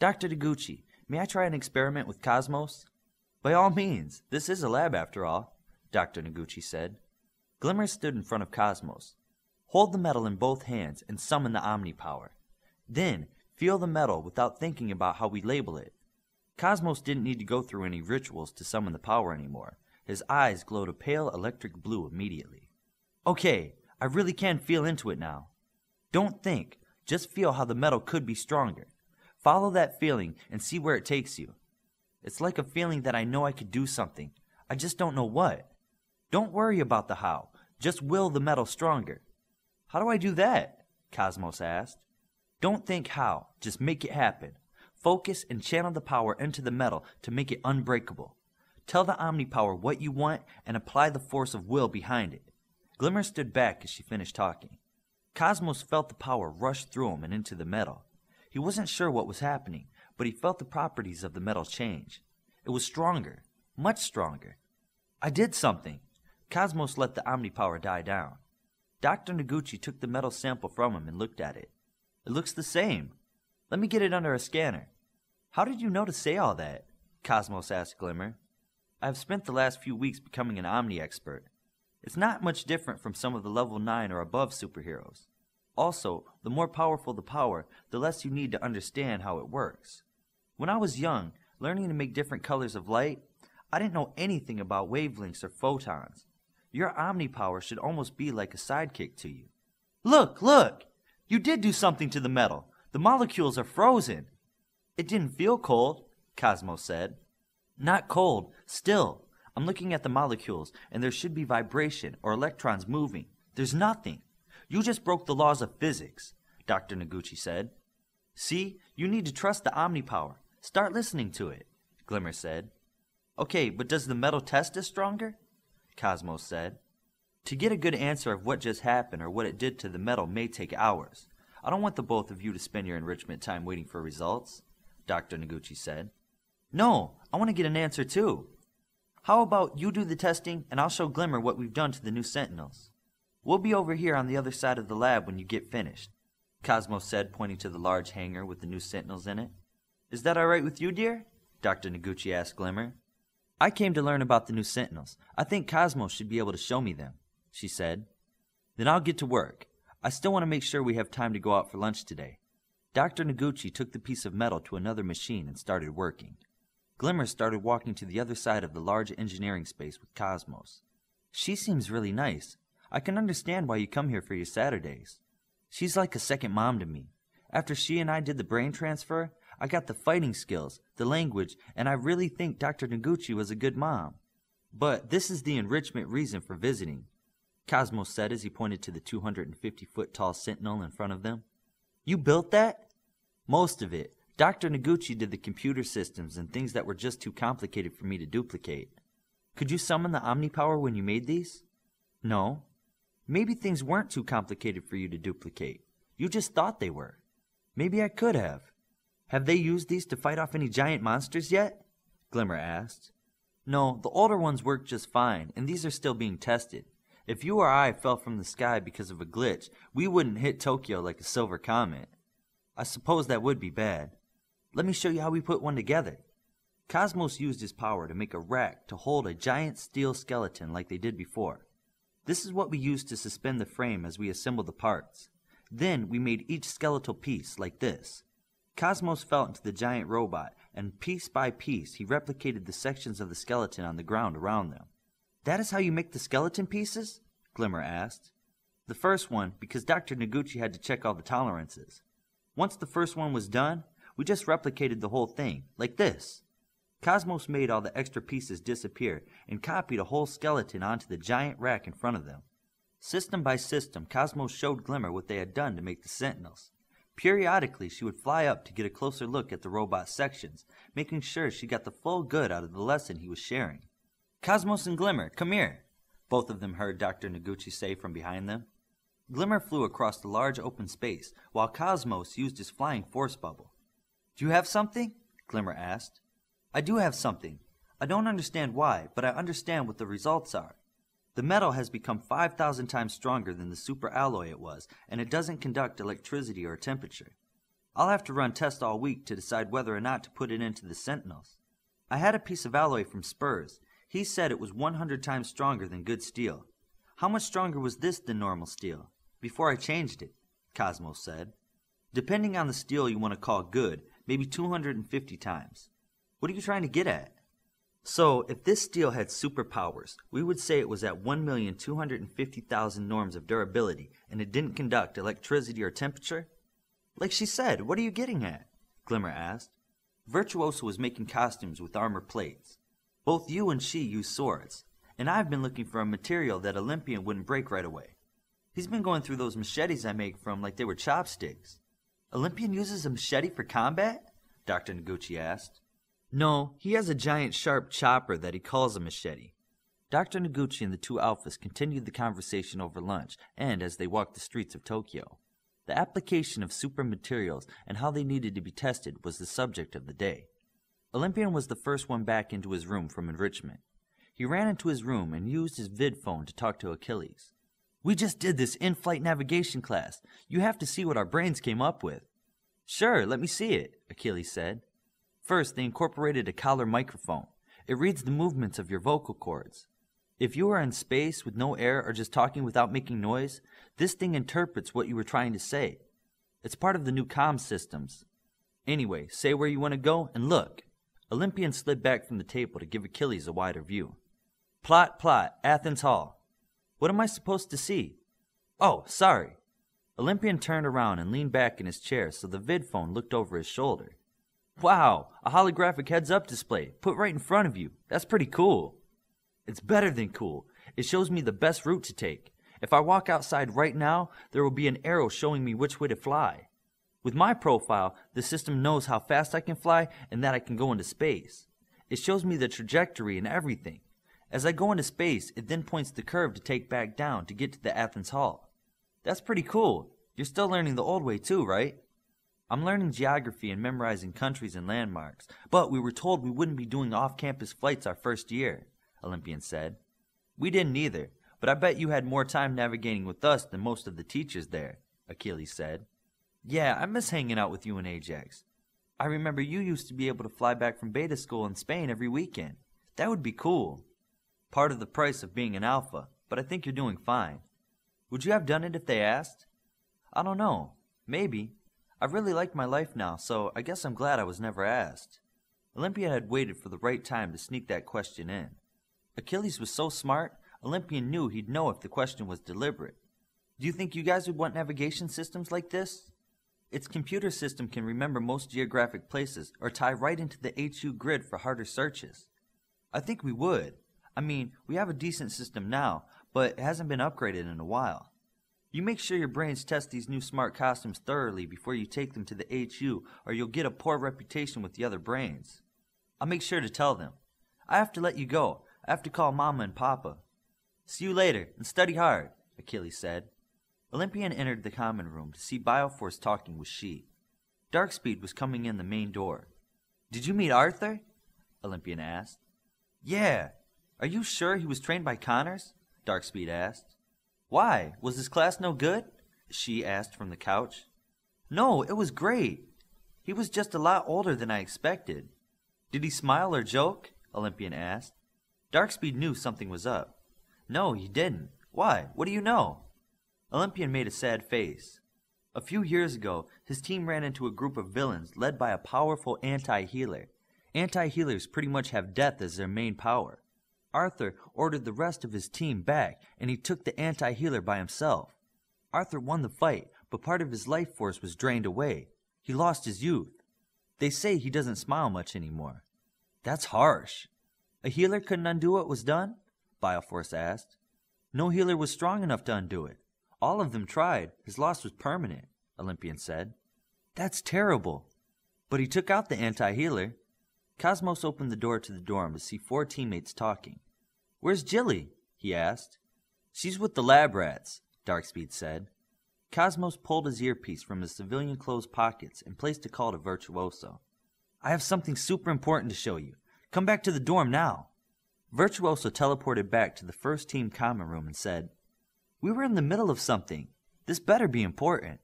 Dr. Noguchi, may I try an experiment with Cosmos? By all means, this is a lab after all, Dr. Noguchi said. Glimmer stood in front of Cosmos. Hold the metal in both hands and summon the Omni power. Then, feel the metal without thinking about how we label it. Cosmos didn't need to go through any rituals to summon the power anymore. His eyes glowed a pale electric blue immediately. Okay, I really can feel into it now. Don't think, just feel how the metal could be stronger. Follow that feeling and see where it takes you. It's like a feeling that I know I could do something. I just don't know what. Don't worry about the how, just will the metal stronger. How do I do that? Cosmos asked. Don't think how, just make it happen. Focus and channel the power into the metal to make it unbreakable. Tell the Omni power what you want and apply the force of will behind it. Glimmer stood back as she finished talking. Cosmos felt the power rush through him and into the metal. He wasn't sure what was happening, but he felt the properties of the metal change. It was stronger, much stronger. I did something. Cosmos let the Omni power die down. Dr. Noguchi took the metal sample from him and looked at it. It looks the same. Let me get it under a scanner. How did you know to say all that? Cosmos asked Glimmer. I have spent the last few weeks becoming an Omni expert. It's not much different from some of the level 9 or above superheroes. Also, the more powerful the power, the less you need to understand how it works. When I was young, learning to make different colors of light, I didn't know anything about wavelengths or photons. Your Omni power should almost be like a sidekick to you. Look, look! You did do something to the metal. The molecules are frozen. It didn't feel cold, Cosmos said. Not cold, still. I'm looking at the molecules, and there should be vibration or electrons moving. There's nothing. You just broke the laws of physics, Dr. Noguchi said. See, you need to trust the Omni power. Start listening to it, Glimmer said. Okay, but does the metal test as stronger? Cosmos said. To get a good answer of what just happened or what it did to the metal may take hours. I don't want the both of you to spend your enrichment time waiting for results, Dr. Noguchi said. No, I want to get an answer too. How about you do the testing and I'll show Glimmer what we've done to the new Sentinels. We'll be over here on the other side of the lab when you get finished, Cosmos said, pointing to the large hangar with the new Sentinels in it. Is that all right with you, dear? Dr. Noguchi asked Glimmer. I came to learn about the new Sentinels. I think Cosmos should be able to show me them, she said. Then I'll get to work. I still want to make sure we have time to go out for lunch today. Dr. Noguchi took the piece of metal to another machine and started working. Glimmer started walking to the other side of the large engineering space with Cosmos. She seems really nice. I can understand why you come here for your Saturdays. She's like a second mom to me. After she and I did the brain transfer, I got the fighting skills, the language, and I really think Dr. Noguchi was a good mom. But this is the enrichment reason for visiting, Cosmos said as he pointed to the 250-foot tall Sentinel in front of them. You built that? Most of it. Dr. Noguchi did the computer systems and things that were just too complicated for me to duplicate. Could you summon the Omni power when you made these? No. Maybe things weren't too complicated for you to duplicate. You just thought they were. Maybe I could have. Have they used these to fight off any giant monsters yet? Glimmer asked. No, the older ones work just fine, and these are still being tested. If you or I fell from the sky because of a glitch, we wouldn't hit Tokyo like a silver comet. I suppose that would be bad. Let me show you how we put one together. Cosmos used his power to make a rack to hold a giant steel skeleton like they did before. This is what we used to suspend the frame as we assembled the parts. Then we made each skeletal piece like this. Cosmos fell into the giant robot, and piece by piece he replicated the sections of the skeleton on the ground around them. That is how you make the skeleton pieces? Glimmer asked. The first one, because Dr. Noguchi had to check all the tolerances. Once the first one was done, we just replicated the whole thing, like this. Cosmos made all the extra pieces disappear and copied a whole skeleton onto the giant rack in front of them. System by system, Cosmos showed Glimmer what they had done to make the Sentinels. Periodically, she would fly up to get a closer look at the robot sections, making sure she got the full good out of the lesson he was sharing. Cosmos and Glimmer, come here, both of them heard Dr. Noguchi say from behind them. Glimmer flew across the large open space, while Cosmos used his flying force bubble. Do you have something? Glimmer asked. I do have something. I don't understand why, but I understand what the results are. The metal has become 5,000 times stronger than the super alloy it was, and it doesn't conduct electricity or temperature. I'll have to run tests all week to decide whether or not to put it into the Sentinels. I had a piece of alloy from Spurs. He said it was 100 times stronger than good steel. How much stronger was this than normal steel? Before I changed it, Cosmos said. Depending on the steel you want to call good, maybe 250 times. What are you trying to get at? So, if this steel had superpowers, we would say it was at 1,250,000 norms of durability, and it didn't conduct electricity or temperature? Like she said, what are you getting at? Glimmer asked. Virtuoso was making costumes with armor plates. Both you and she use swords, and I've been looking for a material that Olympian wouldn't break right away. He's been going through those machetes I make from like they were chopsticks. Olympian uses a machete for combat? Dr. Noguchi asked. No, he has a giant sharp chopper that he calls a machete. Dr. Noguchi and the two alphas continued the conversation over lunch and as they walked the streets of Tokyo. The application of super materials and how they needed to be tested was the subject of the day. Olympian was the first one back into his room from enrichment. He ran into his room and used his vid phone to talk to Achilles. We just did this in-flight navigation class. You have to see what our brains came up with. Sure, let me see it, Achilles said. First, they incorporated a collar microphone. It reads the movements of your vocal cords. If you are in space with no air or just talking without making noise, this thing interprets what you were trying to say. It's part of the new comm systems. Anyway, say where you want to go and look. Olympian slid back from the table to give Achilles a wider view. Plot, Athens Hall. What am I supposed to see? Oh, sorry. Olympian turned around and leaned back in his chair so the vid phone looked over his shoulder. Wow, a holographic heads-up display, put right in front of you. That's pretty cool. It's better than cool. It shows me the best route to take. If I walk outside right now, there will be an arrow showing me which way to fly. With my profile, the system knows how fast I can fly and that I can go into space. It shows me the trajectory and everything. As I go into space, it then points the curve to take back down to get to the Athens Hall. That's pretty cool. You're still learning the old way too, right? I'm learning geography and memorizing countries and landmarks, but we were told we wouldn't be doing off-campus flights our first year, Olympian said. We didn't either, but I bet you had more time navigating with us than most of the teachers there, Achilles said. Yeah, I miss hanging out with you and Ajax. I remember you used to be able to fly back from beta school in Spain every weekend. That would be cool. Part of the price of being an alpha, but I think you're doing fine. Would you have done it if they asked? I don't know. Maybe. I really like my life now, so I guess I'm glad I was never asked. Olympian had waited for the right time to sneak that question in. Achilles was so smart, Olympian knew he'd know if the question was deliberate. Do you think you guys would want navigation systems like this? Its computer system can remember most geographic places or tie right into the HU grid for harder searches. I think we would. I mean, we have a decent system now, but it hasn't been upgraded in a while. You make sure your brains test these new smart costumes thoroughly before you take them to the HU, or you'll get a poor reputation with the other brains. I'll make sure to tell them. I have to let you go. I have to call Mama and Papa. See you later, and study hard, Achilles said. Olympian entered the common room to see Bioforce talking with She. Darkspeed was coming in the main door. Did you meet Arthur? Olympian asked. Yeah. Are you sure he was trained by Connors? Darkspeed asked. Why? Was his class no good? She asked from the couch. No, it was great. He was just a lot older than I expected. Did he smile or joke? Olympian asked. Darkspeed knew something was up. No, he didn't. Why? What do you know? Olympian made a sad face. A few years ago, his team ran into a group of villains led by a powerful anti-healer. Anti-healers pretty much have death as their main power. Arthur ordered the rest of his team back, and he took the anti-healer by himself. Arthur won the fight, but part of his life force was drained away. He lost his youth. They say he doesn't smile much anymore. That's harsh. A healer couldn't undo what was done? Bioforce asked. No healer was strong enough to undo it. All of them tried. His loss was permanent, Olympian said. That's terrible. But he took out the anti-healer. Cosmos opened the door to the dorm to see 4 teammates talking. Where's Jilly? He asked. She's with the lab rats, Darkspeed said. Cosmos pulled his earpiece from his civilian clothes pockets and placed a call to Virtuoso. I have something super important to show you. Come back to the dorm now. Virtuoso teleported back to the first team common room and said, We were in the middle of something. This better be important.